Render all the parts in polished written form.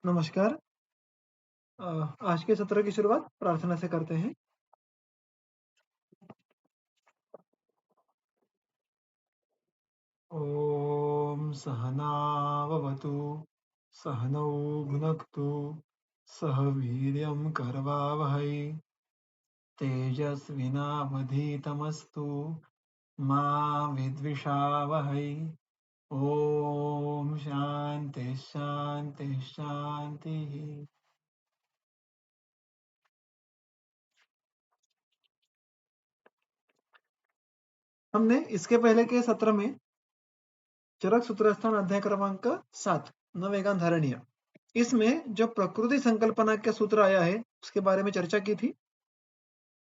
नमस्कार। आज के सत्र की शुरुआत प्रार्थना से करते हैं। ॐ सहना भवतु, सहनौ भुनक्तु, सह वीर्यं करवावहै, तेजस्विनावधीतमस्तु मा विद्विषावहै। ॐ शान्तिः शान्तिः शान्तिः। हमने इसके पहले के सत्र में चरक सूत्रस्थान अध्याय क्रमांक 7 नवेगान धारणीय इसमें जो प्रकृति संकल्पना का सूत्र आया है उसके बारे में चर्चा की थी।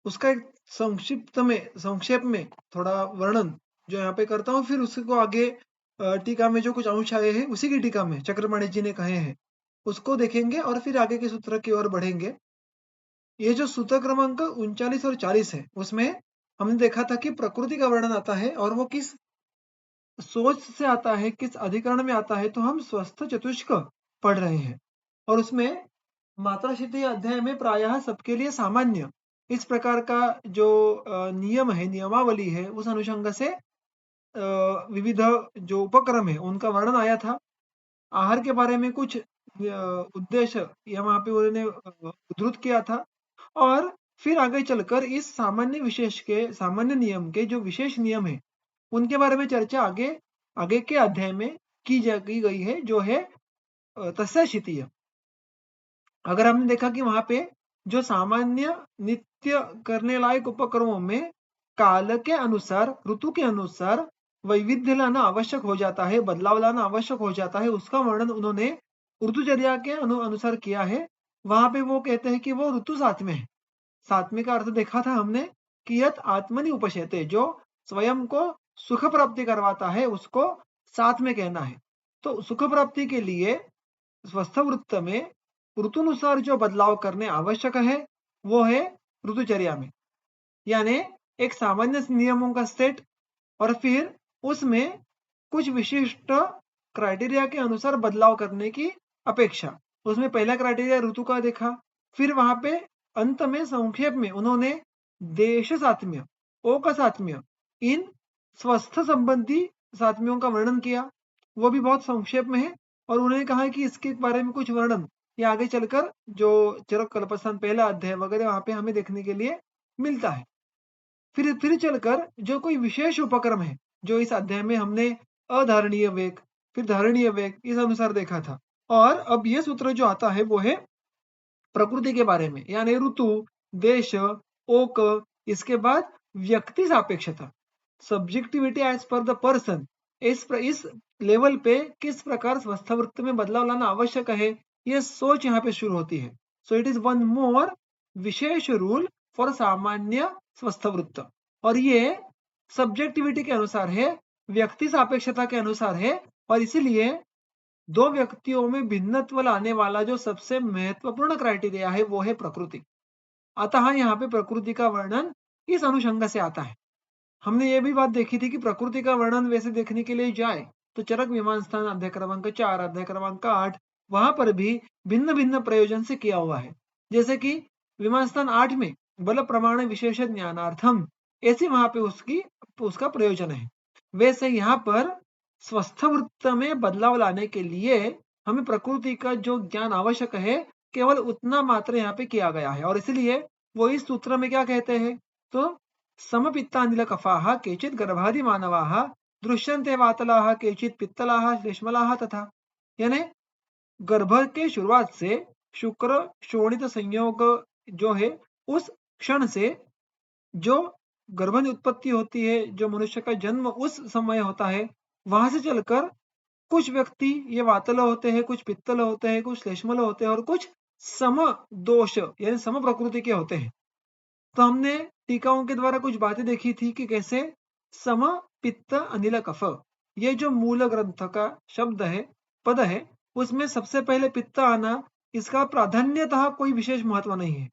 उसका एक संक्षेप में थोड़ा वर्णन जो यहाँ पे करता हूँ, फिर उसको आगे टीका में जो कुछ अंश आए हैं उसी की टीका में चक्रपाणी जी ने कहे हैं उसको देखेंगे और फिर आगे के सूत्र की ओर बढ़ेंगे। ये जो सूत्र क्रमांक 39 और 40 है उसमें हमने देखा था कि प्रकृति का वर्णन आता है और वो किस सोच से आता है, किस अधिकरण में आता है, तो हम स्वस्थ चतुष्क पढ़ रहे हैं और उसमें मात्राशीति अध्याय में प्रायः सबके लिए सामान्य इस प्रकार का जो नियम है, नियमावली है, उस अनुषंग से विविध जो उपक्रम है उनका वर्णन आया था। आहार के बारे में कुछ उद्देश्य यहाँ पे उन्होंने उद्धृत किया था और फिर आगे चलकर इस सामान्य नियम के जो विशेष नियम है उनके बारे में चर्चा आगे आगे के अध्याय में की गई है, जो है तस्याशीतीय। अगर हमने देखा कि वहां पे जो सामान्य नित्य करने लायक उपक्रमों में काल के अनुसार, ऋतु के अनुसार वैविध्य लाना आवश्यक हो जाता है, बदलाव लाना आवश्यक हो जाता है, उसका वर्णन उन्होंने ऋतुचर्या के अनुसार किया है। वहां पे वो कहते हैं कि वो ऋतु सात्म्य है। सात्म्य का अर्थ देखा था हमने कि यत आत्मनि उपशयते, जो स्वयं को सुख प्राप्ति करवाता है उसको सात्म्य कहना है। तो सुख प्राप्ति के लिए स्वस्थ वृत्त में ऋतुनुसार जो बदलाव करने आवश्यक है वो है ऋतुचर्या में, यानी एक सामान्य नियमों का सेट और फिर उसमें कुछ विशिष्ट क्राइटेरिया के अनुसार बदलाव करने की अपेक्षा। उसमें पहला क्राइटेरिया ऋतु का देखा, फिर वहां पे अंत में संक्षेप में उन्होंने देश सात्म्य, ओक सात्म्य, इन स्वस्थ संबंधी सात्म्यों का वर्णन किया। वो भी बहुत संक्षेप में है और उन्होंने कहा कि इसके बारे में कुछ वर्णन ये आगे चलकर जो चरक कल्पस्थान पहला अध्याय वगैरह वहां पे हमें देखने के लिए मिलता है। फिर चलकर जो कोई विशेष उपक्रम है जो इस अध्याय में हमने अधारणीय वेग, फिर धारणीय वेग इस अनुसार देखा था। और अब ये सूत्र जो आता है वो है प्रकृति के बारे में, यानी ऋतु, देश, ओक, इसके बाद व्यक्ति सापेक्षता, subjectivity as per the person. इस लेवल पे किस प्रकार स्वस्थ वृत्त में बदलाव लाना आवश्यक है, ये सोच यहाँ पे शुरू होती है। So it is one more विशेष रूल फॉर सामान्य स्वस्थ वृत्त, और ये सब्जेक्टिविटी के अनुसार है, व्यक्ति सापेक्षता के अनुसार है, और इसीलिए दो व्यक्तियों में भिन्नत्व लाने वाला जो सबसे महत्वपूर्ण क्राइटेरिया है वो है प्रकृति। अतः यहाँ पे प्रकृति का वर्णन इस अनुषंग से आता है। हमने ये भी बात देखी थी कि प्रकृति का वर्णन वैसे देखने के लिए जाए तो चरक विमान स्थान अध्याय क्रमांक 4, अध्याय क्रमांक 8, वहां पर भी भिन्न भिन्न प्रयोजन से किया हुआ है। जैसे कि विमान स्थान 8 में बल प्रमाण विशेष ज्ञानार्थम, ऐसे वहां पे उसका प्रयोजन है। वैसे यहाँ पर स्वस्थ वृत्त में बदलाव लाने के लिए हमें प्रकृति का जो ज्ञान आवश्यक है केवल उतना मात्र यहाँ पे किया गया है, और इसलिए वो इस सूत्र में क्या कहते हैं, तो समपित्तानिल कफाः केचित् गर्भादि मानवाः दृश्यन्ते वातलाः केचित् पित्तलाः श्लेष्मलाः तथा, यानी गर्भ के शुरुआत से शुक्र शोणित संयोग जो है उस क्षण से जो गर्भ में उत्पत्ति होती है, जो मनुष्य का जन्म उस समय होता है, वहां से चलकर कुछ व्यक्ति ये वातल होते हैं, कुछ पित्तल होते हैं, कुछ श्लेष्मल होते हैं और कुछ सम दोष यानी सम प्रकृति के होते हैं। तो हमने टीकाओं के द्वारा कुछ बातें देखी थी कि कैसे सम पित्त अनिल कफ, ये जो मूल ग्रंथ का शब्द है, पद है, उसमें सबसे पहले पित्त आना, इसका प्राधान्यतः कोई विशेष महत्व नहीं है।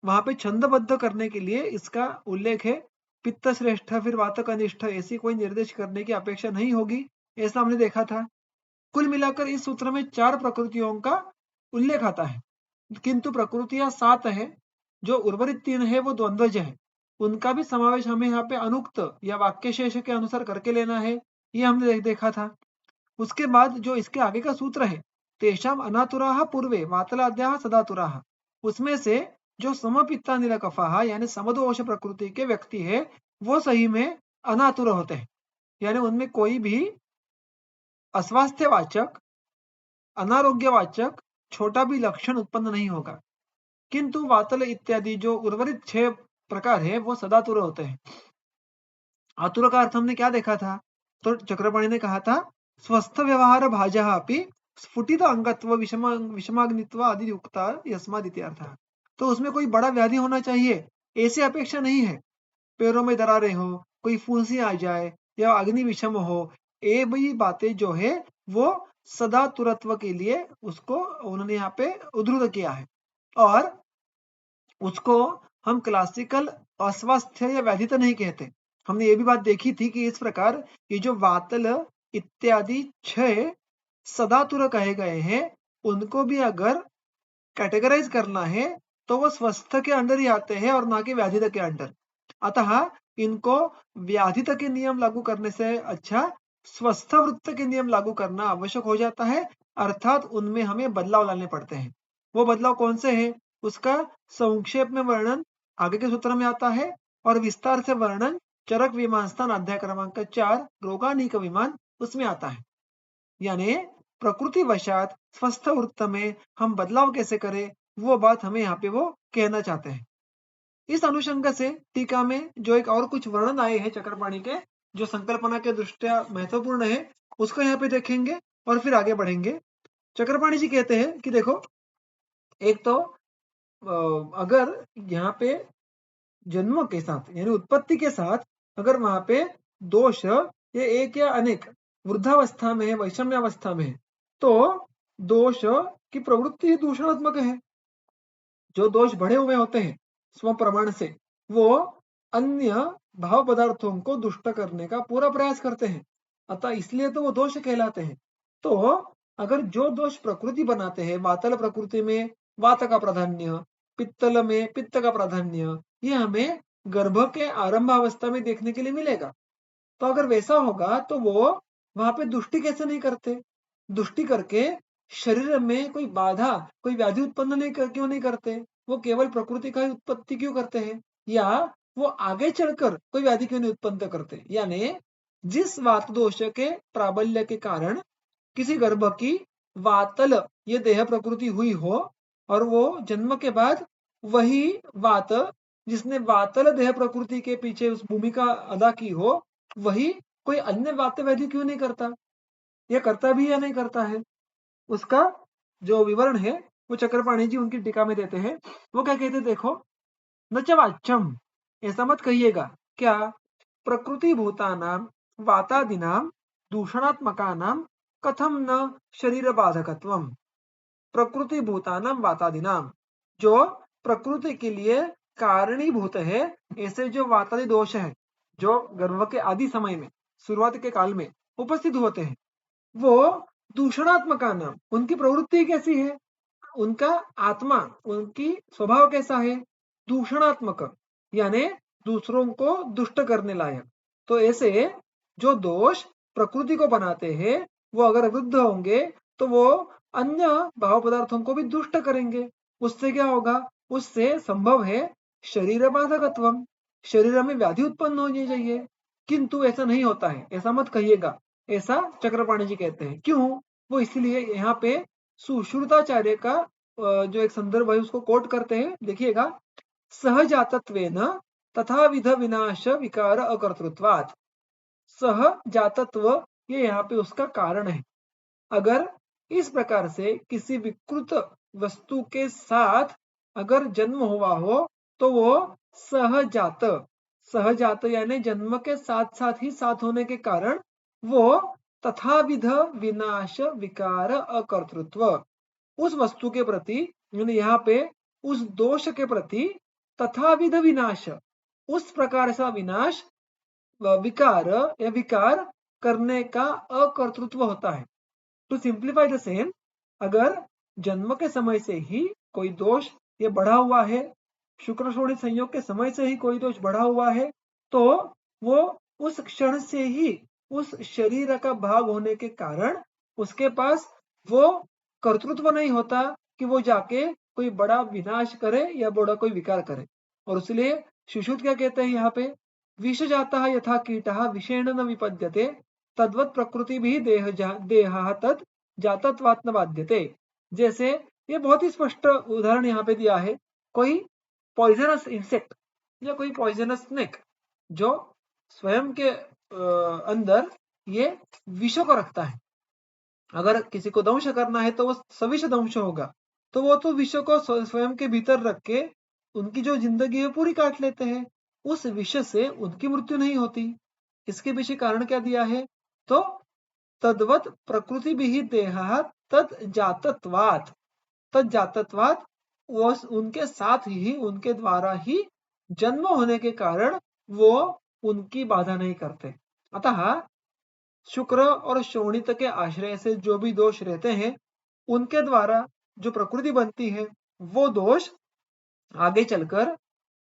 वहां पे छंदबद्ध करने के लिए इसका उल्लेख है, पित्त श्रेष्ठ फिर वातक अनिष्ठ, ऐसी कोई निर्देश करने की अपेक्षा नहीं होगी, ऐसा हमने देखा था। कुल मिलाकर इस सूत्र में 4 प्रकृतियों का उल्लेख आता है, किंतु प्रकृतियां 7 है, जो उर्वरित 3 है वो द्वंद्वज है, उनका भी समावेश हमें यहाँ पे अनुक्त या वाक्य शेष के अनुसार करके लेना है, ये हमने देखा था। उसके बाद जो इसके आगे का सूत्र है, तेषाम अनातुराः पूर्वे वातलाद्याः सदातुराः, उसमें से जो समपित्तानिलकफाः यानी समदोष प्रकृति के व्यक्ति है वो सही में अनातुर होते हैं, यानी उनमें कोई भी अस्वास्थ्यवाचक, अनारोग्यवाचक छोटा भी लक्षण उत्पन्न नहीं होगा। किंतु वातल इत्यादि जो उर्वरित 6 प्रकार है वो सदातुर होते हैं। आतुर का अर्थ हमने क्या देखा था? तो चक्रपाणि ने कहा था स्वस्थ व्यवहार भाजः अपि स्फुटित अंगत्व विषमाग्नित्व आदि युक्ता यस्माद् इत्यर्थः। तो उसमें कोई बड़ा व्याधि होना चाहिए ऐसी अपेक्षा नहीं है। पैरों में दरारें हो, कोई फुंसी आ जाए या अग्नि विषम हो, ये भी बातें जो है वो सदा तुरत्व के लिए उसको उन्होंने यहाँ पे उद्धृत किया है। और उसको हम क्लासिकल अस्वास्थ्य या व्याधि तो नहीं कहते। हमने ये भी बात देखी थी कि इस प्रकार ये जो वातल इत्यादि 6 सदातुर कहे गए हैं, उनको भी अगर कैटेगराइज करना है तो वो स्वस्थ के अंडर ही आते हैं और ना कि व्याधित के अंडर। अतः इनको व्याधित के नियम लागू करने से अच्छा स्वस्थ वृत्त के नियम लागू करना आवश्यक हो जाता है, अर्थात उनमें हमें बदलाव लाने पड़ते हैं। वो बदलाव कौन से हैं? उसका संक्षेप में वर्णन आगे के सूत्र में आता है और विस्तार से वर्णन चरक विमान स्थान अध्याय क्रमांक 4 रोगानीक विमान उसमें आता है। यानी प्रकृति वशात स्वस्थ वृत्त में हम बदलाव कैसे करें, वो बात हमें यहाँ पे वो कहना चाहते हैं। इस अनुषंग से टीका में जो एक और कुछ वर्णन आए हैं चक्रपाणि के, जो संकल्पना के दृष्टया महत्वपूर्ण है, उसको यहाँ पे देखेंगे और फिर आगे बढ़ेंगे। चक्रपाणि जी कहते हैं कि देखो, एक तो अगर यहाँ पे जन्म के साथ यानी उत्पत्ति के साथ अगर वहां पे दोष ये एक या अनेक वृद्धावस्था में है, वैषम्यावस्था में है, तो दोष की प्रवृत्ति दूषणात्मक है। जो दोष बढ़े हुए होते हैं स्व प्रमाण से, वो अन्य भाव पदार्थों को दुष्ट करने का पूरा प्रयास करते हैं, अतः इसलिए तो वो दोष कहलाते हैं। तो अगर जो दोष प्रकृति बनाते हैं, वातल प्रकृति में वात का प्राधान्य, पित्तल में पित्त का प्राधान्य, ये हमें गर्भ के आरंभावस्था में देखने के लिए मिलेगा। तो अगर वैसा होगा तो वो वहां पे दुष्टि कैसे नहीं करते? दुष्टि करके शरीर में कोई बाधा, कोई व्याधि उत्पन्न क्यों नहीं करते? वो केवल प्रकृति का ही उत्पत्ति क्यों करते हैं? या वो आगे चलकर कोई व्याधि क्यों नहीं उत्पन्न करते? यानी जिस वात दोष के प्राबल्य के कारण किसी गर्भ की वातल ये देह प्रकृति हुई हो और वो जन्म के बाद वही वात जिसने वातल देह प्रकृति के पीछे उस भूमिका अदा की हो, वही कोई अन्य वात व्याधि क्यों नहीं करता? ये करता भी या नहीं करता है? उसका जो विवरण है वो चक्रपाणि जी उनकी टीका में देते हैं। वो क्या कहते हैं देखो, न च वाच्यम, ऐसा मत कहिएगा। क्या? प्रकृति भूतानां वातादिनां दूषणात्मकानां कथम न शरीर बाधकत्वम। प्रकृति भूतानां वातादिनां, जो प्रकृति के लिए कारणीभूत है, ऐसे जो वातादि दोष है जो गर्भ के आदि समय में शुरुआत के काल में उपस्थित होते हैं, वो दूषणात्मका नाम, उनकी प्रवृत्ति कैसी है, उनका आत्मा, उनकी स्वभाव कैसा है? दूषणात्मक, यानी दूसरों को दुष्ट करने लायक। तो ऐसे जो दोष प्रकृति को बनाते हैं वो अगर वृद्ध होंगे तो वो अन्य भाव पदार्थों को भी दुष्ट करेंगे। उससे क्या होगा? उससे संभव है शरीर बाधकत्व, शरीर में व्याधि उत्पन्न होनी चाहिए, किंतु ऐसा नहीं होता है, ऐसा मत कहिएगा। ऐसा चक्रपाणि जी कहते हैं। क्यों? वो इसलिए यहाँ पे सुश्रुताचार्य का जो एक संदर्भ है उसको कोट करते हैं, देखिएगा। सहजातत्वेन तथाविध विनाश विकार अकर्तृत्वात्। सहजातत्व ये यहाँ पे उसका कारण है। अगर इस प्रकार से किसी विकृत वस्तु के साथ अगर जन्म हुआ हो तो वो सहजात, सहजात यानी जन्म के साथ साथ ही साथ होने के कारण वो तथाविध विनाश विकार अकर्तृत्व, उस वस्तु के प्रति यानी यहाँ पे उस दोष के प्रति तथाविध विनाश, उस प्रकार सा विनाश, विकार या विकार करने का अकर्तृत्व होता है। टू सिंप्लीफाई द सेम, अगर जन्म के समय से ही कोई दोष ये बढ़ा हुआ है, शुक्र शोणित संयोग के समय से ही कोई दोष बढ़ा हुआ है, तो वो उस क्षण से ही उस शरीर का भाग होने के कारण उसके पास वो कर्तृत्व नहीं होता कि वो जाके कोई बड़ा विनाश करे या बड़ा कोई विकार करे। और इसलिए सुश्रुत क्या कहते हैं यहाँ पे, विष जाता यथा कीटः विषेण न विपद्यते तद्वत् प्रकृति भी देह तत् जातत्वात् न बाध्यते। जैसे ये बहुत ही स्पष्ट उदाहरण यहाँ पे दिया है, कोई पॉइजनस इंसेक्ट या कोई पॉइजनस स्नेक जो स्वयं के अंदर ये विषों को रखता है। अगर किसी को दंश करना है तो वो सविष दंश होगा, तो वो तो विष को स्वयं के भीतर रख के उनकी जो जिंदगी है पूरी काट लेते हैं। उस विष से उनकी मृत्यु नहीं होती। इसके पीछे कारण क्या दिया है, तो तद्वत प्रकृति भी देहा तद जातत्वात्, तद जातत्वात् वो उनके साथ ही उनके द्वारा ही जन्म होने के कारण वो उनकी बाधा नहीं करते। अतः शुक्र और शोणित के आश्रय से जो भी दोष रहते हैं उनके द्वारा जो प्रकृति बनती है वो दोष आगे चलकर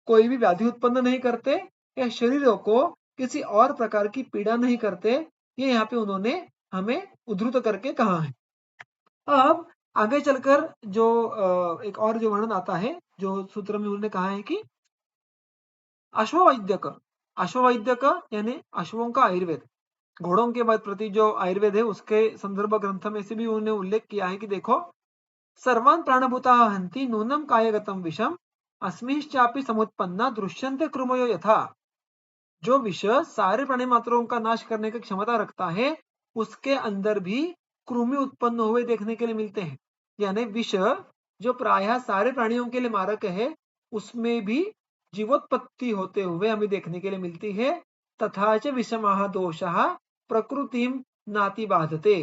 कोई भी व्याधि उत्पन्न नहीं करते या शरीरों को किसी और प्रकार की पीड़ा नहीं करते। ये यहाँ पे उन्होंने हमें उद्धृत करके कहा है। अब आगे चलकर जो एक और जो वर्णन आता है, जो सूत्र में उन्होंने कहा है कि अश्ववैद्यक, अश्ववैद्यक यानी अश्वों का आयुर्वेद, घोड़ों के प्रति जो आयुर्वेद है उसके संदर्भ ग्रंथ में से भी उन्होंने उल्लेख किया है कि देखो, सर्वान् प्राणभूता हन्ति नूनम कायगतम विषम अस्मिश्चापि समुत्पन्ना दृश्यन्ते कृमयो यथा। जो विष सारे प्राणी मात्रों का नाश करने की क्षमता रखता है उसके अंदर भी कृमि उत्पन्न हुए देखने के लिए मिलते हैं। यानी विष जो प्रायः सारे प्राणियों के लिए मारक है उसमें भी जीवोत्पत्ति होते हुए हमें देखने के लिए मिलती है। तथा च विषमः दोषः प्रकृतिम नाति बाधते।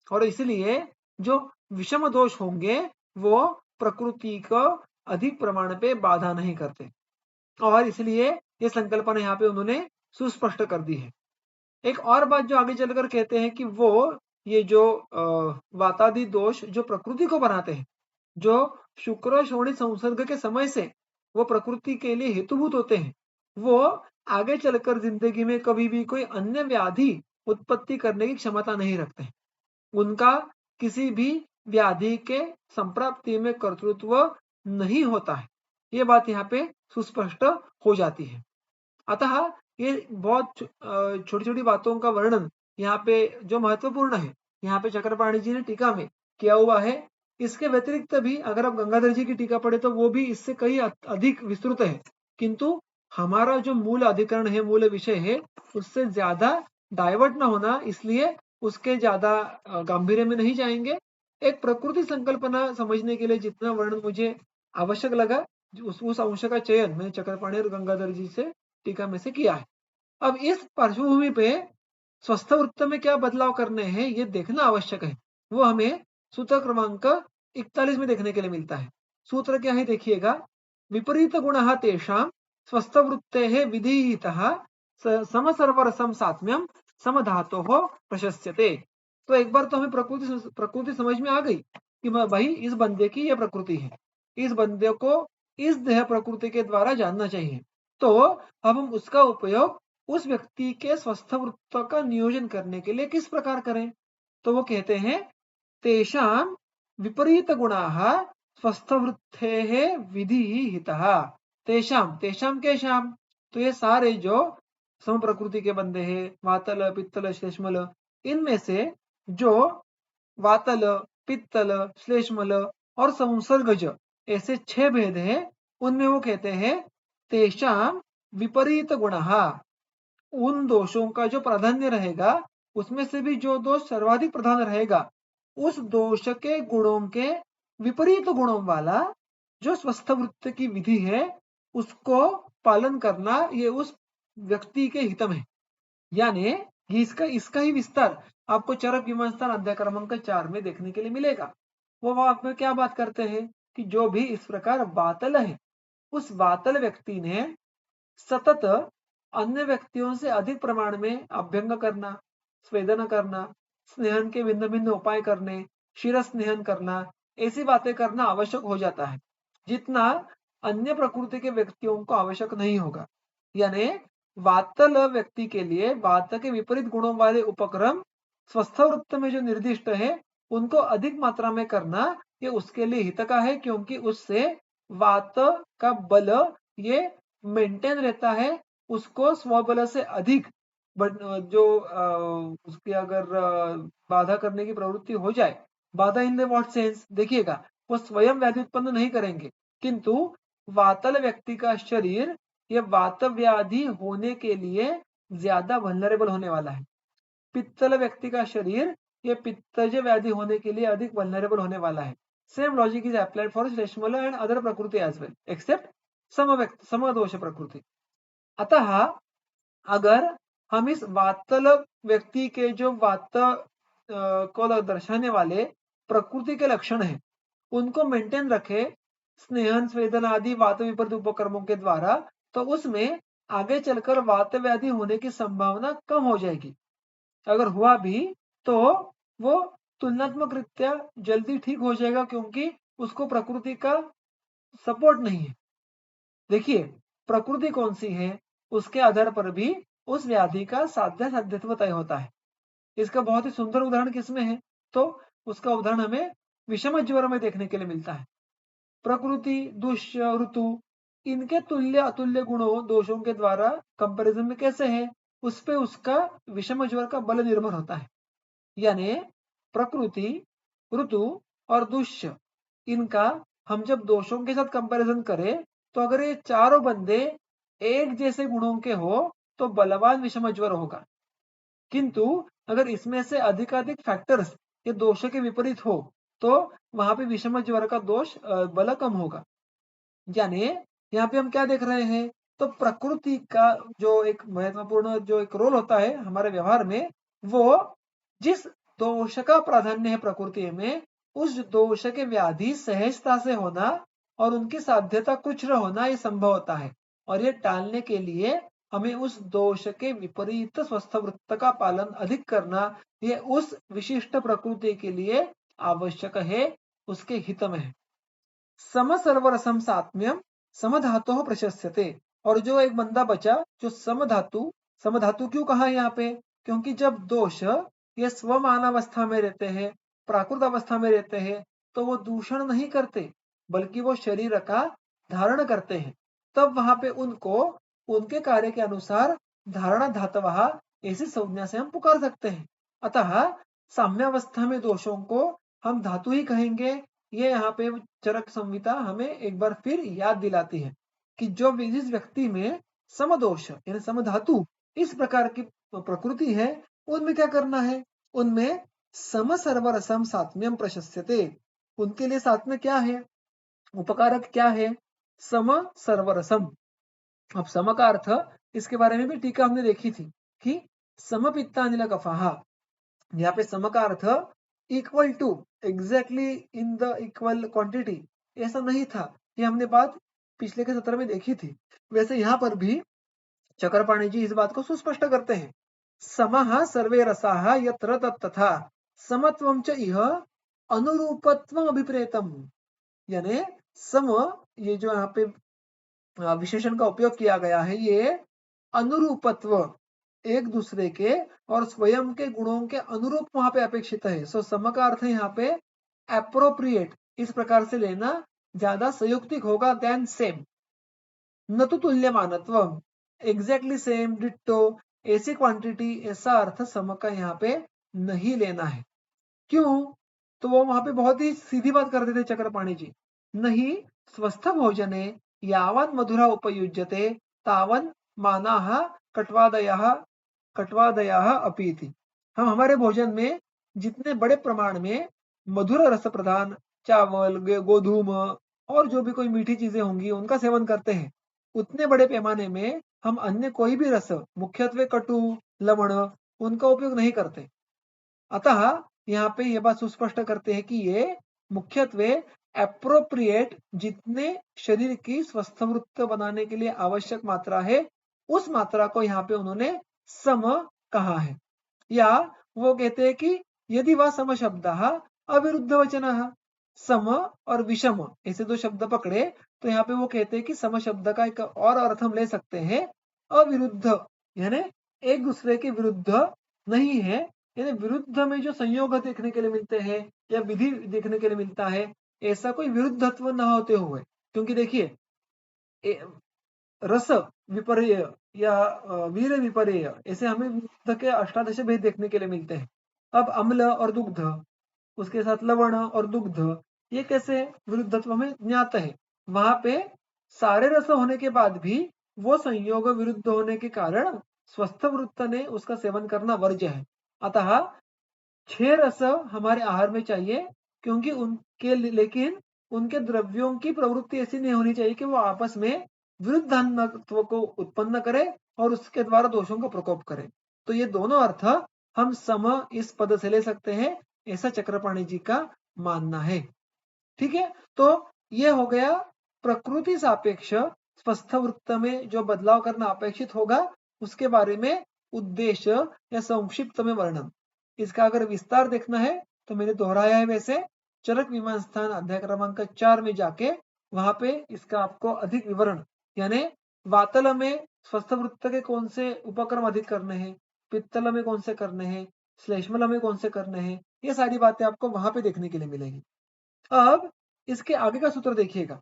और इसलिए जो विषम दोष होंगे वो प्रकृति को अधिक प्रमाण पे बाधा नहीं करते। और इसलिए ये संकल्पना यहाँ पे उन्होंने सुस्पष्ट कर दी है। एक और बात जो आगे चलकर कहते हैं कि वो ये जो वातादि दोष जो प्रकृति को बनाते हैं, जो शुक्र शोणित संसर्ग के समय से वो प्रकृति के लिए हेतुभूत होते हैं, वो आगे चलकर जिंदगी में कभी भी कोई अन्य व्याधि उत्पत्ति करने की क्षमता नहीं रखते। उनका किसी भी व्याधि के संप्राप्ति में कर्तृत्व नहीं होता है। ये बात यहाँ पे सुस्पष्ट हो जाती है। अतः ये बहुत छोटी छोटी बातों का वर्णन यहाँ पे जो महत्वपूर्ण है यहाँ पे चक्रपाणी जी ने टीका में किया हुआ है। इसके व्यतिरिक्त भी अगर आप गंगाधर जी की टीका पढ़े तो वो भी इससे कई अधिक विस्तृत है, किंतु हमारा जो मूल अधिकरण है, मूल विषय है, उससे ज्यादा डाइवर्ट ना होना इसलिए उसके ज्यादा गांभीर्य में नहीं जाएंगे। एक प्रकृति संकल्पना समझने के लिए जितना वर्णन मुझे आवश्यक लगा उस अंश का चयन मैंने चक्रपाणी और गंगाधर जी से टीका में से किया है। अब इस पार्श्वभूमि पे स्वस्थ वृत्त में क्या बदलाव करने हैं ये देखना आवश्यक है। वो हमें सूत्र क्रमांक 41 में देखने के लिए मिलता है। सूत्र क्या है देखिएगा, विपरीत गुण तेषां स्वस्थ वृत्ते विधीयितः समसर्वरसम सात्म्यम समधातो प्रशस्यते। तो एक बार तो हमें प्रकृति समझ में आ गई कि भाई इस बंदे की यह प्रकृति है, इस बंदे को इस देह प्रकृति के द्वारा जानना चाहिए। तो अब हम उसका उपयोग उस व्यक्ति के स्वस्थ वृत्त का नियोजन करने के लिए किस प्रकार करें। तो वो कहते हैं तेषां विपरीत गुणाः स्वस्थ वृत्तेः विधिहितः। तेषां तेषां केषां, तो ये सारे जो सम प्रकृति के बंदे हैं, वातल पित्तल श्लेष्मल, इनमें से जो वातल पित्तल श्लेष्मल और संसर्गज ऐसे 6 भेद हैं, उनमें वो कहते हैं तेषां विपरीत गुणः, उन दोषों का जो प्राधान्य रहेगा उसमें से भी जो दोष सर्वाधिक प्रधान रहेगा उस दोष के गुणों के विपरीत गुणों वाला जो स्वस्थ वृत्त की विधि है उसको पालन करना ये उस व्यक्ति के हित में। यानी इसका इसका ही विस्तार आपको चरक विमर्शन अध्याय क्रमांक 4 में देखने के लिए मिलेगा। वो आप में क्या बात करते हैं कि जो भी इस प्रकार वातल है उस वातल व्यक्ति ने सतत अन्य व्यक्तियों से अधिक प्रमाण में अभ्यंग करना, स्वेदन करना, स्नेहन के भिन्न भिन्न उपाय करने, शिर स्नेहन करना, ऐसी बातें करना आवश्यक हो जाता है जितना अन्य प्रकृति के व्यक्तियों को आवश्यक नहीं होगा। यानी वातल व्यक्ति के लिए वात के विपरीत गुणों वाले उपक्रम स्वस्थ वृत्त में जो निर्दिष्ट है उनको अधिक मात्रा में करना ये उसके लिए हित का है, क्योंकि उससे वात का बल ये मेंटेन रहता है। उसको स्वबल से अधिक जो उसकी अगर बाधा करने की प्रवृत्ति हो जाए, बाधा इन द व्हाट सेंस, देखिएगा वो स्वयं व्याधि उत्पन्न नहीं करेंगे, किंतु वातल व्यक्ति का शरीर ये वात व्याधि होने के लिए ज्यादा वल्नरेबल होने वाला है। पित्तल व्यक्ति का शरीर ये पित्तज व्याधि होने के लिए अधिक वल्नरेबल होने वाला है। Same logic is applied for श्लेष्मल एंड अदर प्रकृति एज वेल एक्सेप्ट समदोष प्रकृति। अतः अगर हम इस वातल व्यक्ति के जो वात को दर्शाने वाले प्रकृति के लक्षण हैं उनको मेंटेन रखे स्नेहन स्वेदन आदि वात विपरीत उपक्रमों के द्वारा, तो उसमें आगे चलकर वात व्याधि होने की संभावना कम हो जाएगी। अगर हुआ भी तो वो तुलनात्मक रीत्या जल्दी ठीक हो जाएगा, क्योंकि उसको प्रकृति का सपोर्ट नहीं है। देखिए प्रकृति कौन सी है उसके आधार पर भी उस व्याधि का साध्यत्व तय होता है। इसका बहुत ही सुंदर उदाहरण किसमें है, तो उसका उदाहरण हमें विषम ज्वर में देखने के लिए मिलता है। प्रकृति, दुष्य, ऋतु इनके तुल्य अतुल्य गुणों दोषों के द्वारा कंपैरिजन में कैसे है, उस पे उसका विषम ज्वर का बल निर्भर होता है। यानी प्रकृति, ऋतु और दुष्य इनका हम जब दोषों के साथ कंपैरिजन करें तो अगर ये चारों बंदे एक जैसे गुणों के हो तो बलवान विषम ज्वर होगा, किंतु अगर इसमें से अधिकाधिक फैक्टर्स ये दोष के विपरीत हो तो वहां पे विषम ज्वर का दोष बल कम होगा। यानी यहाँ पे हम क्या देख रहे हैं, तो प्रकृति का जो एक महत्वपूर्ण जो एक रोल होता है हमारे व्यवहार में, वो जिस दोष का प्राधान्य है प्रकृति में उस दोष के व्याधि सहजता से होना और उनकी साध्यता कुछ न होना ये संभव होता है। और ये टालने के लिए हमें उस दोष के विपरीत स्वस्थ वृत्त का पालन अधिक करना ये उस विशिष्ट प्रकृति के लिए आवश्यक है, उसके हित में है। सम सर्वरसम सात्म्यम समधातु प्रशस्यते। और जो एक बंदा बचा जो समधातु क्यों कहा यहाँ पे, क्योंकि जब दोष ये स्वमान अवस्था में रहते हैं, प्राकृत अवस्था में रहते हैं, तो वो दूषण नहीं करते बल्कि वो शरीर का धारण करते हैं। तब वहां पे उनको उनके कार्य के अनुसार धारणा धातवः ऐसी संज्ञा से हम पुकार सकते हैं। अतः साम्यावस्था में दोषों को हम धातु ही कहेंगे। ये यहाँ पे चरक संहिता हमें एक बार फिर याद दिलाती है कि जो जिस व्यक्ति में समदोष यानी समधातु इस प्रकार की प्रकृति है उनमें क्या करना है, उनमें सम सर्वरसम सात्म्यम प्रशस्यते। उनके लिए सात्म्य क्या है, उपकारक क्या है, सम सर्वरसम। अब सम का अर्थ इसके बारे में भी टीका हमने देखी थी कि समपित्तानिल कफाः, यहाँ पे सम का अर्थ equal to exactly in the equal quantity ऐसा नहीं था, ये हमने बात पिछले के सत्र में देखी थी। वैसे यहाँ पर भी चक्रपाणी जी इस बात को सुस्पष्ट करते हैं, समः सर्वे रसाः यत्र तथा समत्वं च इह अनुरूपत्वम अभिप्रेतम। यानी सम ये जो यहाँ पे विशेषण का उपयोग किया गया है ये अनुरूपत्व एक दूसरे के और स्वयं के गुणों के अनुरूप वहां पे अपेक्षित है। सो सम का अर्थ है यहाँ पे एप्रोप्रिएट, इस प्रकार से लेना ज्यादा संयुक्तिक होगा देन सेम। न तो तुल्यमानत्व एग्जैक्टली सेम डिट्टो ऐसी क्वांटिटी ऐसा अर्थ सम का यहाँ पे नहीं लेना है। क्यों, तो वो वहां पे बहुत ही सीधी बात कर देते चक्रपाणी जी, नहीं स्वस्थ भोजने यावन् मधुरा उपयुज्यते तावन् मानाः कट्वादयाः अपीति। हम हमारे भोजन में जितने बड़े प्रमाण में मधुर रस प्रधान चावल, गोधूम और जो भी कोई मीठी चीजें होंगी उनका सेवन करते हैं, उतने बड़े पैमाने में हम अन्य कोई भी रस मुख्यत्वे कटु, लवण उनका उपयोग नहीं करते। अतः यहाँ पे यह बात सुस्पष्ट करते हैं कि ये मुख्यत्वे एप्रोप्रिएट जितने शरीर की स्वस्थ वृत्त बनाने के लिए आवश्यक मात्रा है उस मात्रा को यहाँ पे उन्होंने सम कहा है। या वो कहते हैं कि यदि वह सम शब्द अविरुद्ध वचन सम और विषम ऐसे दो शब्द पकड़े तो यहाँ पे वो कहते हैं कि सम शब्द का एक और अर्थ हम ले सकते हैं अविरुद्ध, यानी एक दूसरे के विरुद्ध नहीं है, यानी विरुद्ध में जो संयोग देखने के लिए मिलते हैं या विधि देखने के लिए मिलता है, ऐसा कोई विरुद्धत्व न होते हुए। क्योंकि देखिए रस विपर्य या वीर विपर्य ऐसे हमें विरुद्ध के अष्टादश भेद देखने के लिए मिलते हैं। अब अम्ल और दुग्ध, उसके साथ लवण और दुग्ध, ये कैसे विरुद्धत्व में ज्ञात है। वहां पे सारे रस होने के बाद भी वो संयोग विरुद्ध होने के कारण स्वस्थ वृत्त ने उसका सेवन करना वर्ज्य है। अतः 6 रस हमारे आहार में चाहिए, क्योंकि उनके लेकिन उनके द्रव्यों की प्रवृत्ति ऐसी नहीं होनी चाहिए कि वो आपस में विरुद्धान्नत्व को उत्पन्न करे और उसके द्वारा दोषों का प्रकोप करे। तो ये दोनों अर्थ हम सम इस पद से ले सकते हैं, ऐसा चक्रपाणी जी का मानना है। ठीक है, तो ये हो गया प्रकृति सापेक्ष स्वस्थ वृत्त में जो बदलाव करना अपेक्षित होगा उसके बारे में उद्देश्य या संक्षिप्त में वर्णन। इसका अगर विस्तार देखना है तो मैंने दोहराया है, वैसे चरक विमान स्थान अध्याय क्रमांक 4 में जाके वहां पे इसका आपको अधिक विवरण, यानी वातल में स्वस्थ वृत्त के कौन से उपक्रम अधिक करने हैं, पित्तल में कौन से करने हैं, श्लेष्मल में कौन से करने हैं, ये सारी बातें आपको वहां पे देखने के लिए मिलेगी। अब इसके आगे का सूत्र देखिएगा,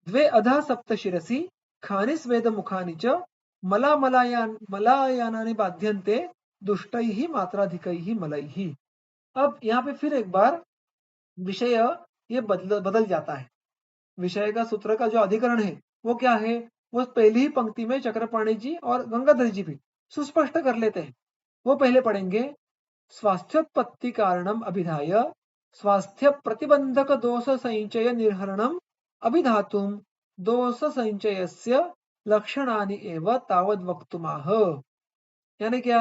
द्वे अधः सप्त शिरसि खानि स्वेद मुखानि च मलायानानि बाध्यन्ते दुष्टैः मात्राधिकैः मलैः। अब यहाँ पे फिर एक बार विषय ये बदल जाता है। विषय का सूत्र का जो अधिकरण है वो क्या है, वो पहली ही पंक्ति में चक्रपाणी जी और गंगाधर जी भी सुस्पष्ट कर लेते हैं। वो पहले पढ़ेंगे, स्वास्थ्योत्पत्ति कारणम अभिधाय स्वास्थ्य प्रतिबंधक दोष संचय निर्हरणम अभिधातुम दोष संचयस्य लक्षणानि एव तावद वक्तुमाह। यानी क्या,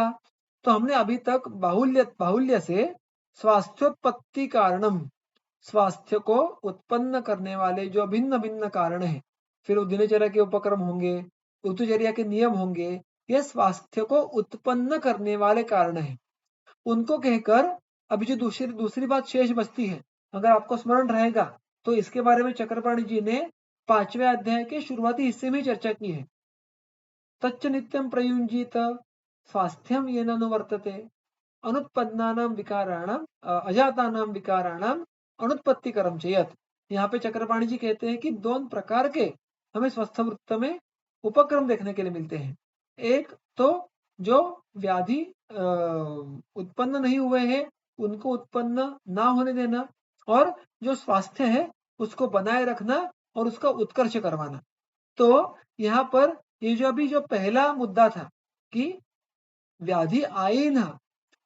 तो हमने अभी तक बाहुल्य से स्वास्थ्योत्पत्ति कारणम, स्वास्थ्य को उत्पन्न करने वाले जो भिन्न भिन्न कारण है, फिर दिनचर्या के उपक्रम होंगे, ऋतुचर्या के नियम होंगे, ये स्वास्थ्य को उत्पन्न करने वाले कारण है, उनको कहकर अभी जो दूसरी बात शेष बचती है, अगर आपको स्मरण रहेगा तो इसके बारे में चक्रपाणी जी ने 5वें अध्याय के शुरुआती हिस्से में चर्चा की है। तच्च नित्यं प्रयुञ्जीत स्वास्थ्यं येन अनुवर्तते अनुत्पन्नानां विकाराणां अजातानां विकाराणां अनुत्पत्तिकरं चेत्। यहाँ पे चक्रपाणी जी कहते हैं कि दोन प्रकार के हमें स्वस्थ वृत्त में उपक्रम देखने के लिए मिलते हैं। एक तो जो व्याधि उत्पन्न नहीं हुए हैं उनको उत्पन्न ना होने देना, और जो स्वास्थ्य है उसको बनाए रखना और उसका उत्कर्ष करवाना। तो यहाँ पर ये जो अभी जो पहला मुद्दा था कि व्याधि आई ना,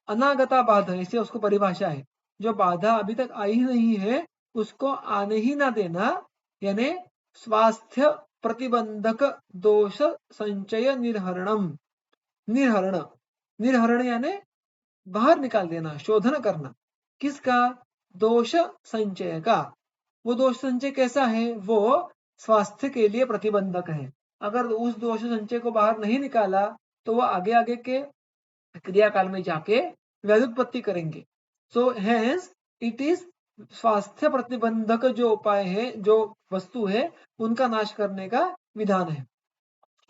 अनागता बाधा ऐसे उसको परिभाषा है, जो बाधा अभी तक आई नहीं है उसको आने ही ना देना, यानी स्वास्थ्य प्रतिबंधक दोष संचय निर्हरणम, निर्हरण, निर्हरण यानी बाहर निकाल देना, शोधन करना। किसका, दोष संचय का। वो दोष संचय कैसा है, वो स्वास्थ्य के लिए प्रतिबंधक है। अगर उस दोष संचय को बाहर नहीं निकाला तो वो आगे आगे के क्रियाकाल में जाके व्याधुत्पत्ति करेंगे। सो हेंस इट इज स्वास्थ्य प्रतिबंधक जो उपाय है, जो वस्तु है, उनका नाश करने का विधान है।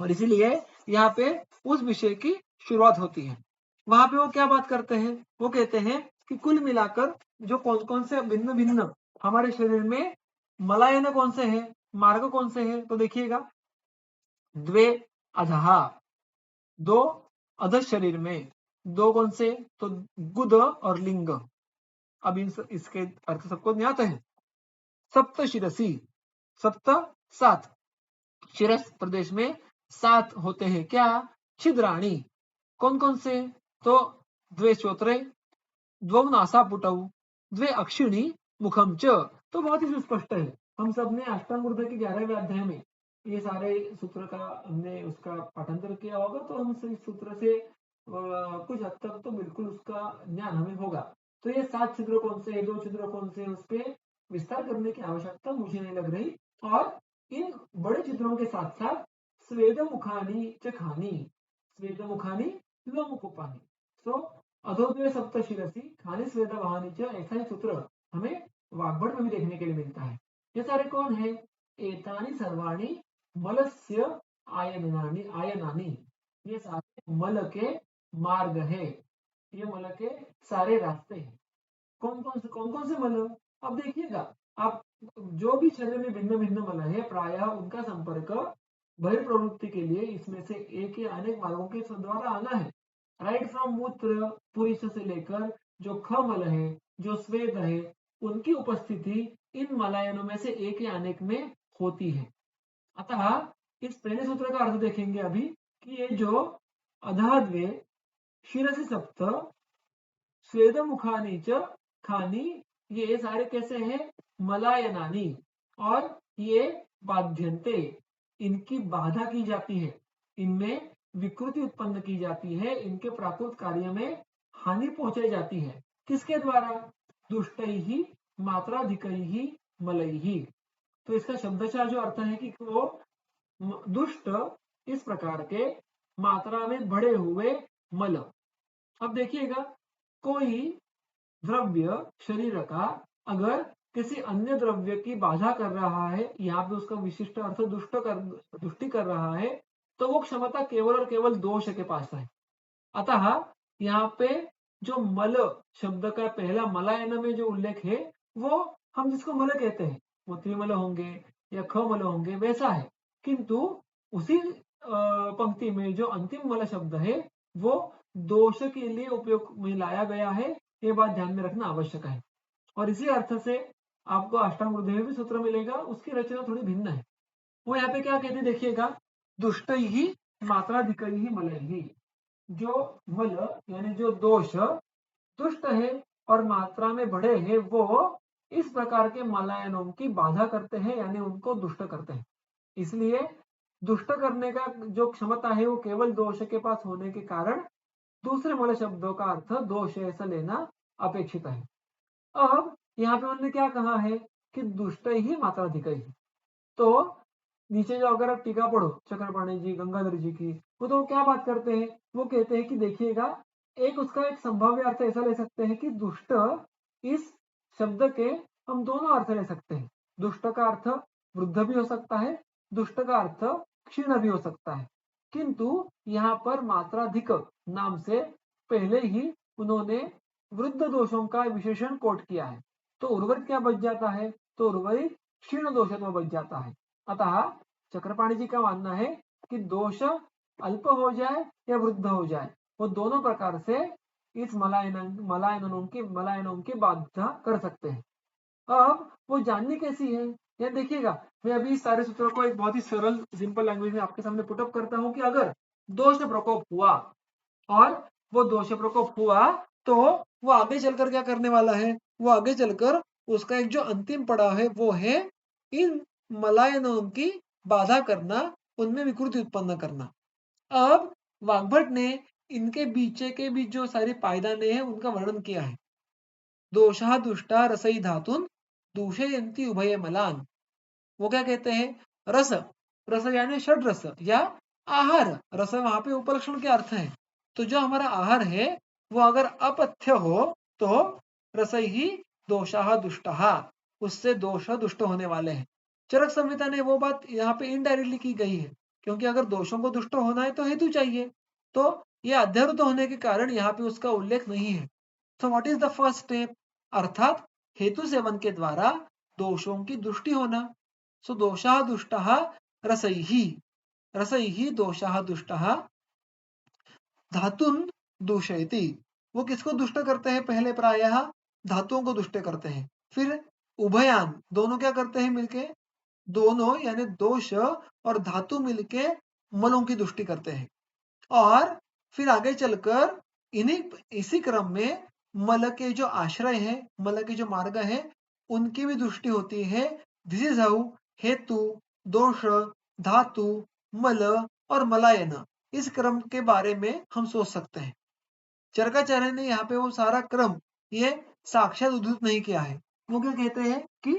और इसीलिए यहाँ पे उस विषय की शुरुआत होती है। वहां पे वो क्या बात करते हैं, वो कहते हैं कि कुल मिलाकर जो कौन कौन से भिन्न भिन्न हमारे शरीर में मलायन कौन से है, मार्ग कौन से है, तो देखिएगा, द्वे अधहा, दो अधः शरीर में, दो कौन से, तो गुद और लिंग। अब इसके अर्थ सबको ज्ञात है। सप्त शिरसी, सप्त 7, शिरस प्रदेश में 7 होते हैं, क्या, छिद्राणी, कौन कौन से, तो द्वे श्रोत्रे, द्वौ नासापुटौ, द्वे अक्षिणी मुखम च। तो बहुत ही सुस्पष्ट है। हम सब ने अष्टांग हृदय के 11वें अध्याय में ये सारे सूत्र का हमने उसका पाठांतर किया होगा, तो हम इस सूत्र से कुछ हद तक तो बिल्कुल उसका ज्ञान हमें होगा। तो ये 7 छिद्र कौन से, 2 छिद्र कौन से, उस पर विस्तार करने की आवश्यकता मुझे नहीं लग रही। और इन बड़े छिद्रों के साथ साथ स्वेद मुखानी च खानी, स्वेद मुखानी मुख उपानी, सो अधोद्वय सप्त शिरसी खानी स्वेद वहानी च, ऐसा ही सूत्र हमें वाग्भट में भी देखने के लिए मिलता है। ये सारे कौन है? एतानी सर्वाणी मलस्य आयनानी आयनानी, ये सारे मल के मार्ग है, ये मल के सारे रास्ते हैं। कौन कौन से मल? अब देखिएगा, आप जो भी शरीर में भिन्न भिन्न मल है प्रायः उनका संपर्क बहिर्प्रवृत्ति के लिए इसमें से एक या अनेक मार्गों के द्वारा आना है। राइट फ्रॉम मूत्र पुरुष से लेकर जो ख मल है, जो स्वेद है, उनकी उपस्थिति इन मलायनों में से एक या अनेक में होती है। अतः इस पहले सूत्र का अर्थ देखेंगे अभी कि ये जो अधाद्वे शिरसि सप्त स्वेद मुखानी च खानी, ये सारे कैसे हैं? मलायनानी, और ये बाध्यन्ते, इनकी बाधा की जाती है, इनमें विकृति उत्पन्न की जाती है, इनके प्राकृत कार्य में हानि पहुंचाई जाती है। किसके द्वारा? दुष्टैहि मात्राधिकैहि मलैहि। तो इसका शब्दशः जो अर्थ है कि वो दुष्ट इस प्रकार के मात्रा में बढ़े हुए मल। अब देखिएगा, कोई द्रव्य शरीर का अगर किसी अन्य द्रव्य की बाधा कर रहा है, यहाँ पे उसका विशिष्ट अर्थ दुष्टि कर रहा है, तो वो क्षमता केवल और केवल दोष के पास है। अतः यहाँ पे जो मल शब्द का पहला मलायन में जो उल्लेख है, वो हम जिसको मल कहते हैं वो त्रिमल होंगे या ख मल होंगे वैसा है, किंतु उसी पंक्ति में जो अंतिम मल शब्द है वो दोष के लिए उपयोग में लाया गया है, ये बात ध्यान में रखना आवश्यक है। और इसी अर्थ से आपको अष्टांग हृदय में भी सूत्र मिलेगा, उसकी रचना थोड़ी भिन्न है। वो यहाँ पे क्या कहते हैं देखिएगा, दुष्ट ही मात्राधिक ही मल ही, जो मल यानी जो दोष दुष्ट है और मात्रा में बढ़े हैं, वो इस प्रकार के मलायनों की बाधा करते हैं, यानी उनको दुष्ट करते हैं। इसलिए दुष्ट करने का जो क्षमता है वो केवल दोष के पास होने के कारण दूसरे मल शब्दों का अर्थ दोष ऐसा लेना अपेक्षित है। अब यहाँ पे उन्होंने क्या कहा है कि दुष्ट ही मात्राधिक ही, तो नीचे जो अगर आप टीका पढ़ो चक्रपाणी जी गंगाधर जी की, वो तो क्या बात करते हैं, वो कहते हैं कि देखिएगा, एक उसका एक संभाव्य अर्थ ऐसा ले सकते हैं कि दुष्ट, इस शब्द के हम दोनों अर्थ ले सकते हैं। दुष्ट का अर्थ वृद्ध भी हो सकता है, दुष्ट का अर्थ क्षीण भी हो सकता है, किंतु यहाँ पर मात्राधिक नाम से पहले ही उन्होंने वृद्ध दोषों का विशेषण कोट किया है, तो उर्वरित क्या बच जाता है? तो उर्वरित क्षीण दोषत्व बच जाता है। अतः चक्रपाणी जी का मानना है कि दोष अल्प हो जाए या वृद्ध हो जाए, वो दोनों प्रकार से इस मलायनों की बाध्यता कर सकते हैं। अब वो जाननी कैसी है? यह देखिएगा, मैं अभी इस सारे सूत्रों को एक बहुत ही सरल सिंपल लैंग्वेज में आपके सामने पुटअप करता हूं कि अगर दोष प्रकोप हुआ और वो दोष प्रकोप हुआ, तो वो आगे चलकर क्या करने वाला है? वो आगे चलकर उसका एक जो अंतिम पड़ाव है वो है इन मलायनों की बाधा करना, उनमें विकृति उत्पन्न करना। अब वाग्भट ने इनके बीचे के बीच जो सारी पायदाने हैं उनका वर्णन किया है। दोषा दुष्टा रसई धातुन दूषयंती उभय मलान। वो क्या कहते हैं? रस, रस यानी षड रस या आहार, रस वहां पे उपलक्षण के अर्थ है। तो जो हमारा आहार है वो अगर अपथ्य हो तो रस ही दोषा दुष्टा, उससे दोष दुष्ट होने वाले हैं। चरक संहिता ने वो बात यहाँ पे इनडायरेक्टली की गई है, क्योंकि अगर दोषों को दुष्ट होना है तो हेतु चाहिए, तो ये अध्यारुत होने के कारण यहाँ पे उसका उल्लेख नहीं है। तो what is the first step? अर्थात हेतु सेवन के द्वारा दोषों की दृष्टि होना। सो दोषा दुष्टः रसैः दोषः दुष्टः धातुन दूषयति। वो किसको दुष्ट करते हैं? पहले प्रायः धातुओं को दुष्ट करते हैं, फिर उभयान दोनों क्या करते हैं मिलके? दोनों यानी दोष और धातु मिलके मलों की दृष्टि करते हैं, और फिर आगे चलकर इन्हीं इसी क्रम में मल के जो आश्रय है, मल के जो मार्ग है, उनकी भी दृष्टि होती है। दिस इज हाउ हेतु, दोष, धातु, मल और मलायन, इस क्रम के बारे में हम सोच सकते हैं। चरकाचार्य ने यहाँ पे वो सारा क्रम ये साक्षात उद्धृत नहीं किया है। वो क्या कहते हैं कि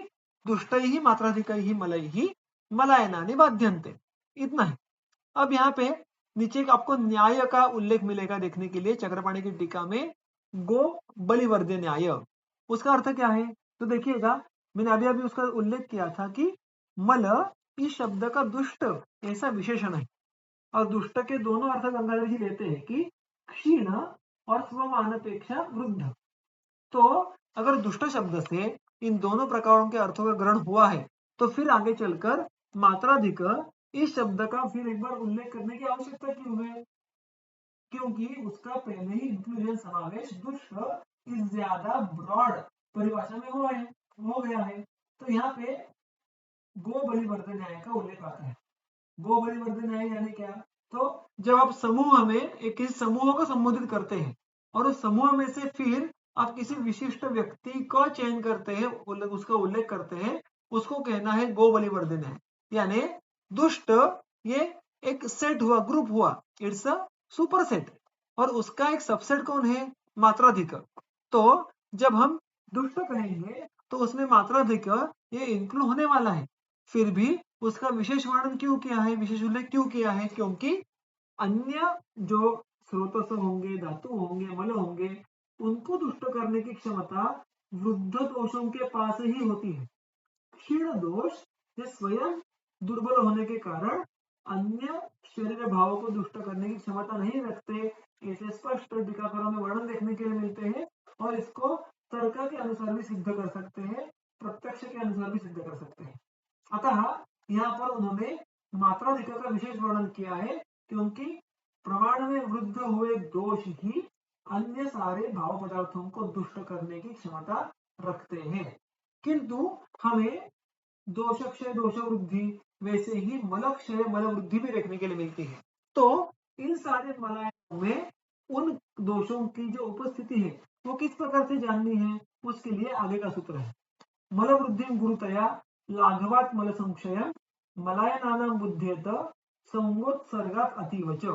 दुष्ट ही मात्राधिक ही मलय ही मलायनानि बाध्यन्ते, इतना है। अब यहाँ पे नीचे आपको न्याय का उल्लेख मिलेगा देखने के लिए, चक्रपाणी की टीका में गो बलिवर्द्य न्याय। उसका अर्थ क्या है? तो देखिएगा, मैंने अभी अभी उसका उल्लेख किया था कि मल इस शब्द का दुष्ट ऐसा विशेषण है, और दुष्ट के दोनों अर्थ गंगाधर जी लेते हैं कि क्षीण और स्वमानपेक्षा वृद्ध। तो अगर दुष्ट शब्द से इन दोनों प्रकारों के अर्थों का ग्रहण हुआ है, तो फिर आगे चलकर मात्राधिक इस शब्द का फिर एक बार उल्लेख करने की आवश्यकता क्यों है? क्योंकि उसका पहले ही इंक्लूजन समावेश दुष्ट इस ज्यादा ब्रॉड परिभाषा में हो गया है। तो यहाँ पे गो बलिवर्धन न्याय का उल्लेख आता है। गो बलिवर्धन न्याय यानी क्या? तो जब आप समूह में एक किसी समूह को संबोधित करते हैं और उस समूह में से फिर आप किसी विशिष्ट व्यक्ति का चयन करते हैं, उसका उल्लेख करते हैं, उसको कहना है गो बलिवर्धन न्याय। यानी दुष्ट ये एक सेट हुआ, ग्रुप हुआ, इट्स अ सुपर सेट, और उसका एक सबसेट कौन है? मात्राधिक। तो जब हम दुष्ट कहेंगे तो उसमें मात्राधिक ये इंक्लूड होने वाला है। फिर भी उसका विशेष वर्णन क्यों किया है, विशेष उल्लेख क्यों किया है? क्योंकि अन्य जो स्रोत होंगे, धातु होंगे, मल होंगे, उनको दुष्ट करने की क्षमता वृद्ध दोषों के पास ही होती है। क्षीण दोष ये स्वयं दुर्बल होने के कारण अन्य शरीर भावों को दुष्ट करने की क्षमता नहीं रखते, ऐसे स्पष्ट टीकाकारों में वर्णन देखने के लिए मिलते हैं, और इसको तर्क के अनुसार भी सिद्ध कर सकते हैं, प्रत्यक्ष के अनुसार भी सिद्ध कर सकते हैं। अतः यहाँ पर उन्होंने मात्राधिक का विशेष वर्णन किया है, क्योंकि प्रमाण में वृद्ध हुए दोष ही अन्य सारे भाव पदार्थों को दुष्ट करने की क्षमता रखते हैं। किंतु हमें दोष क्षय दोष वृद्धि, वैसे ही मल क्षय मल वृद्धि भी देखने के लिए मिलती है। तो इन सारे मलायों में उन दोषों की जो उपस्थिति है वो किस प्रकार से जाननी है, उसके लिए आगे का सूत्र है। मल वृद्धि गुरुतया लाघवात मल संक्षय मलायनानां बुद्धेत संगोत्सर्गात अतीवच।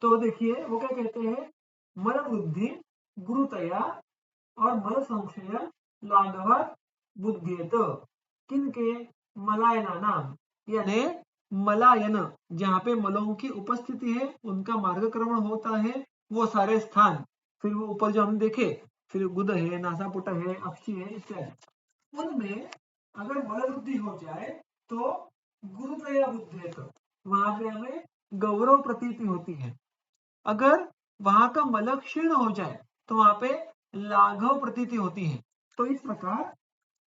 तो देखिए वो क्या कहते हैं, मल वृद्धि गुरुतया और मल संक्षय लाघवात बुद्धेत, किनके? मलायनानाम, यानी मलायन जहाँ पे मलों की उपस्थिति है, उनका मार्गक्रमण होता है, वो सारे स्थान, फिर वो ऊपर जो हम देखे, फिर गुद है, नासापुट है, अक्षी है इत्यादि, उनमें अगर मल वृद्धि हो जाए तो गुरुतया बुद्धेत, वहां पे हमें गौरव प्रतीति होती है। अगर वहां का मल क्षीण हो जाए तो वहां पे लाघव प्रतीति होती है। तो इस प्रकार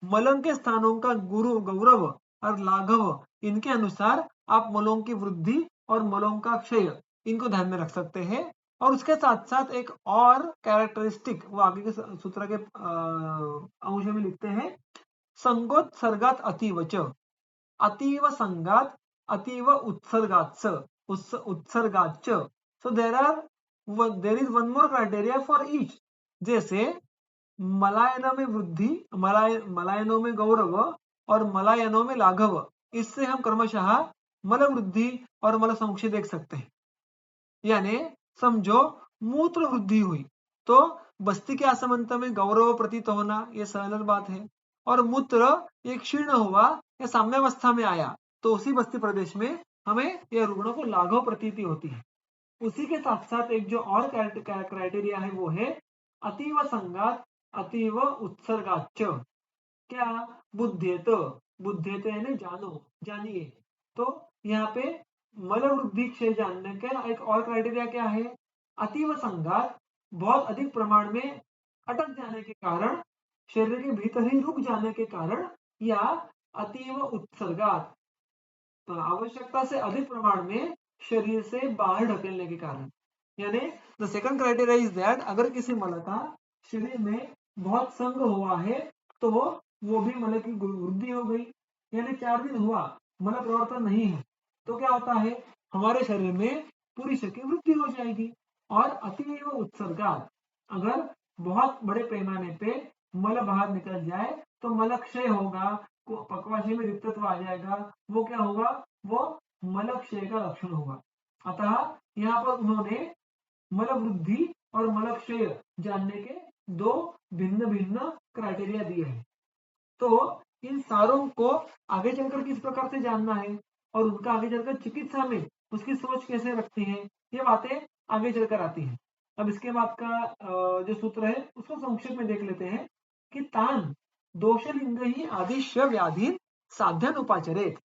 मलन के स्थानों का गुरु गौरव और लाघव, इनके अनुसार आप मलों की वृद्धि और मलों का क्षय इनको ध्यान में रख सकते हैं। और उसके साथ साथ एक और कैरेक्टरिस्टिक वो आगे के सूत्र के अंश में लिखते हैं, संगोत्सर्गात अतीवच, अतीव संगात अतीव उत्सर्गात उत्सर्गाच। So there is one more criteria for each. जैसे मलायन में वृद्धि, मलायनों में गौरव और मलायनों में लाघव, इससे हम क्रमशः मल वृद्धि और मल संक्षय देख सकते हैं। यानी समझो मूत्र वृद्धि हुई तो बस्ती के असमंत में गौरव प्रतीत होना ये सरल बात है, और मूत्र एक क्षीण हुआ या साम्यावस्था में आया तो उसी बस्ती प्रदेश में हमें यह रुग्णों को लाघव प्रतीति होती है। उसी के साथ साथ एक जो और क्राइटेरिया है वो है अतीव संगात अतीव उत्सर्गाच। क्या? बुद्धेत, बुद्धेत यानी जानो, जानिए। तो यहाँ पे मल वृद्धि क्षय जानने का एक और क्राइटेरिया क्या है? अतीव संगात, बहुत अधिक प्रमाण में अटक जाने के कारण, शरीर के भीतर ही रुक जाने के कारण, या अतीव उत्सर्गात, आवश्यकता से अधिक प्रमाण में शरीर से बाहर ढकेलने के कारण। यानी the second criteria is that अगर किसी मल का शरीर में बहुत संग हुआ है तो वो भी मल की वृद्धि हो गई, यानी 4 दिन हुआ मल प्रवर्तन नहीं है, तो क्या होता है, हमारे शरीर में पूरी शक्ति वृद्धि हो जाएगी। और अतीव उत्सर्गात, अगर बहुत बड़े पैमाने पे मल बाहर निकल जाए तो मल क्षय होगा, पक्वाशय में रिक्तत्व आ जाएगा, वो क्या होगा, वो मल क्षय का लक्षण होगा। अतः यहाँ पर उन्होंने मल वृद्धि और मल क्षय जानने के दो भिन्न भिन्न क्राइटेरिया दिए हैं। तो इन सारों को आगे चलकर किस प्रकार से जानना है और उनका आगे चलकर चिकित्सा में उसकी सोच कैसे रखती है, ये बातें आगे चलकर आती हैं। अब इसके बाद का जो सूत्र है उसको संक्षेप में देख लेते हैं कि तान दोषलिंग ही आदिश्य व्याधि साध्यन उपाचरेत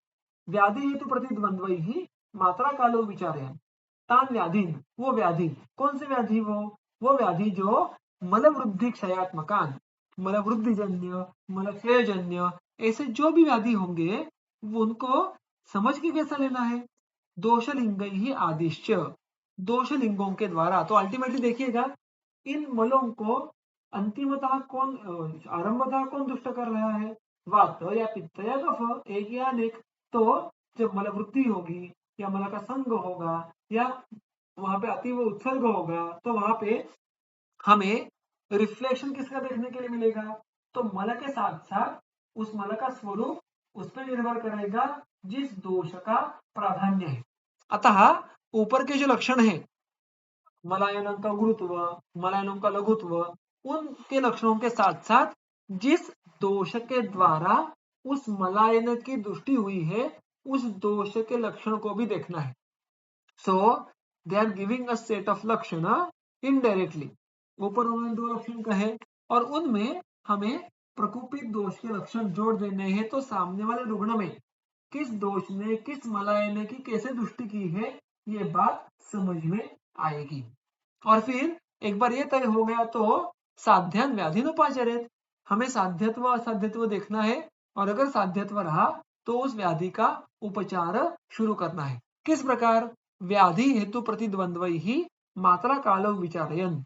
व्याधि हेतु प्रतिद्वंद्व ही मात्रा कालो विचारयन तान व्याधीन वो व्याधि कौन से व्याधि वो व्याधि जो मल वृद्धि क्षयात्मकान मल वृद्धि जन्य मल क्षय जन्य ऐसे जो भी व्याधि होंगे उनको समझ के कैसा लेना है दोषलिंग ही आदिश्य दोषलिंगों के द्वारा तो अल्टीमेटली देखिएगा इन मलों को अंतिमतः कौन आरंभतः कौन दुष्ट कर रहा है वात या पित्त या कफ एक या अनेक तो जब मल वृद्धि होगी या मल का संग होगा या वहां पे अतीव उत्सर्ग होगा तो वहां पे हमें रिफ्लेक्शन किसका देखने के लिए मिलेगा तो मल के साथ साथ उस मल का स्वरूप उस पर निर्भर करेगा जिस दोष का प्राधान्य है अतः ऊपर के जो लक्षण है मलायनों का गुरुत्व मलायनों का लघुत्व उनके लक्षणों के साथ साथ जिस दोष के द्वारा उस मलायन की दृष्टि हुई है उस दोष के लक्षण को भी देखना है so they are giving a set of लक्षण इनडायरेक्टली ऊपर उन्होंने 2 लक्षण कहे और उनमें हमें प्रकोपित दोष के लक्षण जोड़ देने हैं तो सामने वाले रुग्ण में किस दोष ने किस मलायन की कैसे दृष्टि की है ये बात समझ में आएगी और फिर एक बार ये तय हो गया तो साध्यान व्याधिनुपाचरेत हमें साध्यत्व असाध्यत्व देखना है और अगर साध्यत्व रहा तो उस व्याधि का उपचार शुरू करना है किस प्रकार व्याधि हेतु प्रतिद्वंद्व ही मात्रा काल विचारयन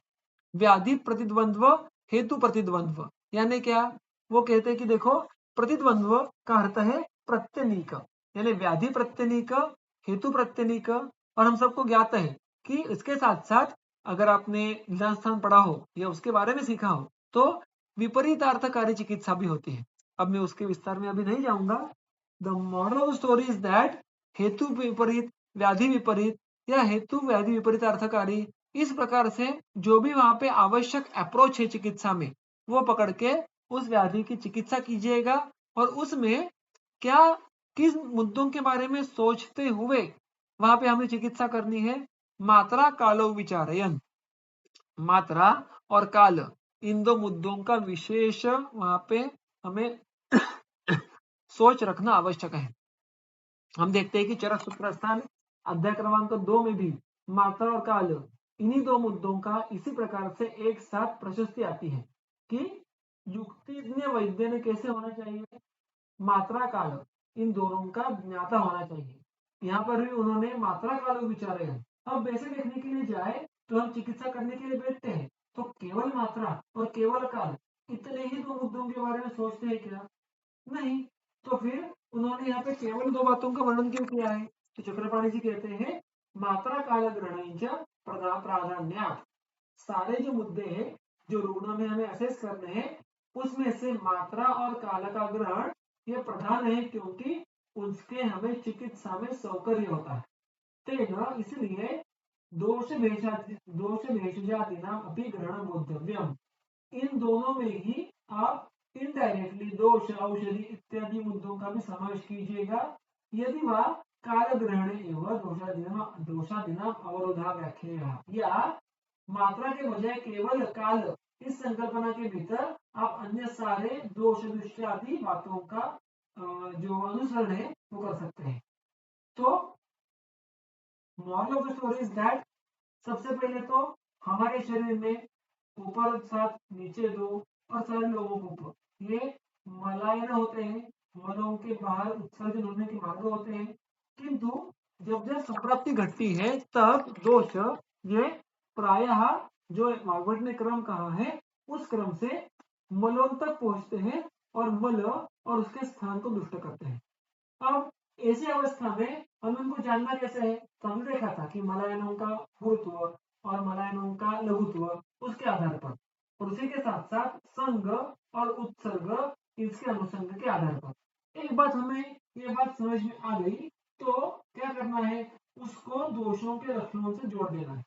व्याधि प्रतिद्वंद्व हेतु प्रतिद्वंद्व यानी क्या वो कहते हैं कि देखो प्रतिद्वंद्व का अर्थ है प्रत्यनीक यानी व्याधि प्रत्यनीक हेतु प्रत्यनीक और हम सबको ज्ञात है कि इसके साथ साथ अगर आपने निदान स्थान पढ़ा हो या उसके बारे में सीखा हो तो विपरीतार्थकारी चिकित्सा भी होती है अब मैं उसके विस्तार में अभी नहीं जाऊंगा the moral of story is that हेतु विपरीत व्याधि विपरीत या हेतु व्याधि विपरीत अर्थकारी इस प्रकार से जो भी वहां पे आवश्यक अप्रोच है चिकित्सा में वो पकड़ के उस व्याधि की चिकित्सा कीजिएगा और उसमें क्या किस मुद्दों के बारे में सोचते हुए वहां पे हमें चिकित्सा करनी है मात्रा कालो विचारयन मात्रा और काल इन 2 मुद्दों का विशेष वहां पे हमें सोच रखना आवश्यक है हम देखते हैं कि चरक सूत्र स्थान अध्याय क्रमांक 2 में भी मात्रा और काल इन्हीं 2 मुद्दों का इसी प्रकार से एक साथ प्रशस्ति आती है कि युक्तिज्ञ वैद्य ने कैसे होना चाहिए मात्रा काल इन दोनों का ज्ञाता होना चाहिए यहाँ पर भी उन्होंने मात्रा काल विचारे हैं अब वैसे देखने के लिए जाए तो हम चिकित्सा करने के लिए बैठते हैं तो केवल मात्रा और केवल काल इतने ही 2 मुद्दों के बारे में सोचते हैं क्या नहीं तो फिर उन्होंने यहाँ पे केवल 2 बातों का वर्णन क्यों किया है तो चक्रपाणी जी कहते हैं मात्रा काल ग्रहण प्राधान्य सारे जो मुद्दे हैं जो रुग्ण में हमें असेस करने हैं उसमें से मात्रा और काल का ग्रहण ये प्रधान है क्योंकि उसके हमें चिकित्सा में सौकर्य होता है तेना इसलिए दोष भेषजादिना अपनी ग्रहण बोधव्यम इन दोनों में ही आप इनडायरेक्टली दोष औषधि इत्यादि मुद्दों का भी समावेश कीजिएगा यदि वह काल ग्रहण एवं दोषादिना अवरोधा व्याख्या या मात्रा के बजाय केवल काल इस संकल्पना के भीतर आप अन्य सारे दोष दृष्टि आदि बातों का जो अनुसरण है वो कर सकते हैं तो moral of the story is that सबसे पहले तो हमारे शरीर में ऊपर 7 नीचे 2 और सारे लोगों के ऊपर ये मलायन होते हैं मलों के बाहर उत्सर्जन होने के मार्ग होते हैं किंतु जब जब संप्राप्ति घटती है तब दोष ये प्रायः जो मार्गवट ने क्रम कहा है उस क्रम से मलों तक पहुंचते हैं और मल और उसके स्थान को दुष्ट करते हैं अब ऐसी अवस्था में हम उनको जानना कैसे है तो हमने देखा था कि मलायनों का गुरुत्व और मलायनों का लघुत्व उसके आधार पर और उसी के साथ साथ संग और उत्सर्ग इसके अनुसंग के आधार पर एक बात हमें ये बात समझ में आ गई तो क्या करना है उसको दोषों के लक्षणों से जोड़ देना है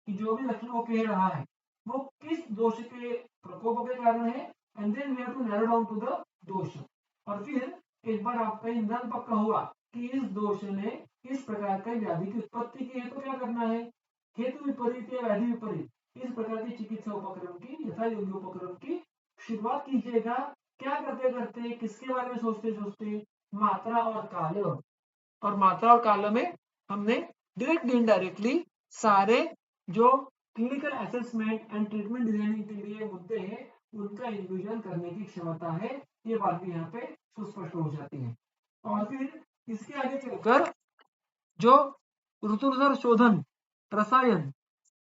कि जो भी लक्षण वो कह रहा है वो किस दोष के प्रकोप के कारण है and then we have to narrow down to the दोष और फिर एक बार आपका निदान पक्का हुआ कि इस दोष ने इस प्रकार का व्याधि की उत्पत्ति की है तो क्या करना है हेतु विपरीत या व्याधि विपरीत इस प्रकार की चिकित्सा उपक्रम की यथा योग्य उपक्रम की शुरुआत कीजिएगा क्या करते करते, किसके बारे में सोचते सोचते, मात्रा और काल, और मात्रा और काल में हमने डायरेक्टली इनडायरेक्टली सारे जो clinical assessment and treatment designing के लिए मुद्दे हैं उनका इंक्लूजन करने की क्षमता है। ये बात भी यहाँ पे सुस्पष्ट हो जाती है। और फिर इसके आगे चलकर जो ऋतुधर शोधन, रसायन,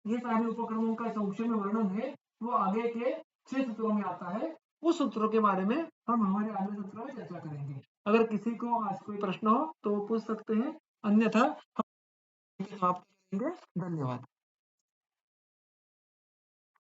ये सारे उपक्रमों का संक्षेप में वर्णन है वो आगे के 6 सूत्रों में आता है। उस सूत्रों के बारे में हम हमारे अगले सत्र में चर्चा करेंगे। अगर किसी को आज कोई प्रश्न हो तो वो पूछ सकते हैं, अन्यथा हम समाप्त करेंगे। धन्यवाद।